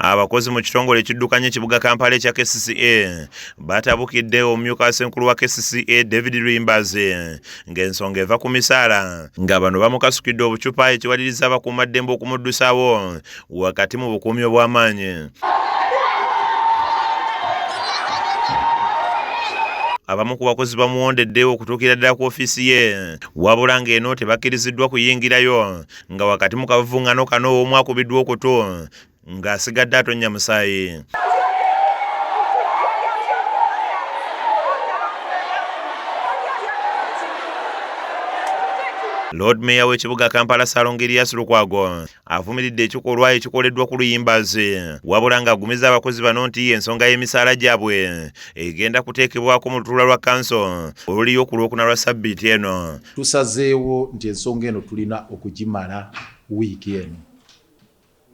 Abakozi mu kitongole ekiddukanya ekibuga Kampala ekya Kcca batabukidde omumyuka wa Senkulu wa Kcca David Lwimbazi ng'ensonga eva ku misaala nga bano bamukasukidde obucupa ekiwaliriza abakuumaddembe okumuddusaawo wakati mu bukuumi obw'amaanyi. Abamu ku bakozi bamuwondedde okutuukira ddala ku ofiisi ye wabula ng'eno tebakkiriziddwa kuyingirayo nga wakati mu kavuvuŋŋano kano omu akubiddwa okutu ng'asigadde atonnya musaayi. Lord Mayor w'ekibuga Kampala Ssalongo Lukwago avumiridde ekikolwa ekikoleddwa ku Luyimbazi wabula ng'agumiza abakozi bano nti ensonga y'emisaala gyabwe egenda kuteekebwako mu lutuula lwa kanso oluliyo ku Lwokuna lwa Ssabbiiti eno. Tusazeewo nti ensonga eno tulina okugimala wiiki eno.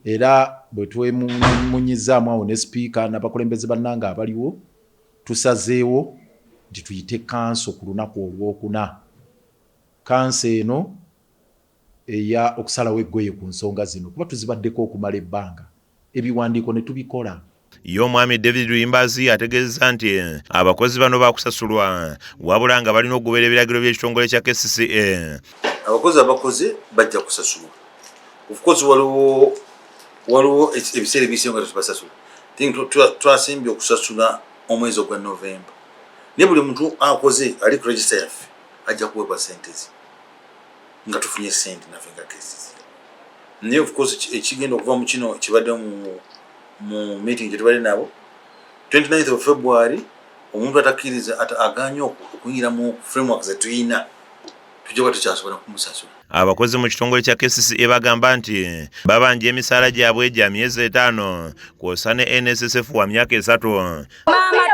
Era bwe twemunyizaamu awo ne sipiika n'abakulembeze bannange abaliwo, tusazeewo nti tuyite kanso ku lunaku Olwokuna. Kanso eno eya okusalawo eggoye ku nsonga zino kuba tuzibaddeko okumala ebbanga, ebiwandiiko ne tubikola. Ye omwami David Lwimbazi ategeezezza nti abakozi bano baakusasulwa wabula nga balina okugoberera ebiragiro by'ekitongole kya Kcca. Abakozi bajja kusasulwa. Of course waliwo ebiseera ebiyise nga tubasasula. Twasimbye okusasula omwezi ogwa Novemba. Naye buli muntu akoze ali ku register yaffe ajja kuweebwa sente ze nga tufunye sente naffe nga Kcca. Naye of course ekigenda okuva mu kino kibadde mu meeting gye tubadde nabo 29th of February omuntu atakkiriza aganye okuyingira mu framework ze tuyina tujja kuba tukyasobola kumusasula. Abakozi mu kitongole kya Kcca bagamba nti babanja emisaala gyabwe gya myezi 5 kw'ossa ne NSSF wa myaka 3. Mama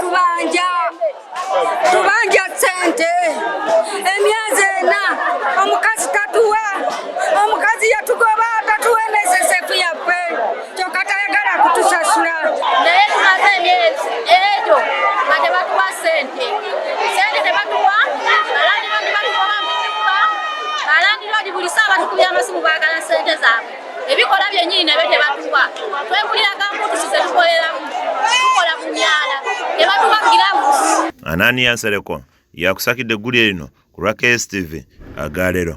tubanja sente emyezi 4 omukazi tatuwa omukazi yatugoba tatuwa NSSF yaffe kyokka tayagala kutusasula. Naye tumaze emyezi egyo nga tebatuwa sente tebatuwa alandi buli saa batukubya amasimu baagala sente zaabwe ebikola byennyini nabyo tebatuwa twegulira kamputusi tukoleramu tukola mu myala tebatuwa giravusi. Anani Ansereko yakusakidde eggulire lino ku lwa KSTV Agalero.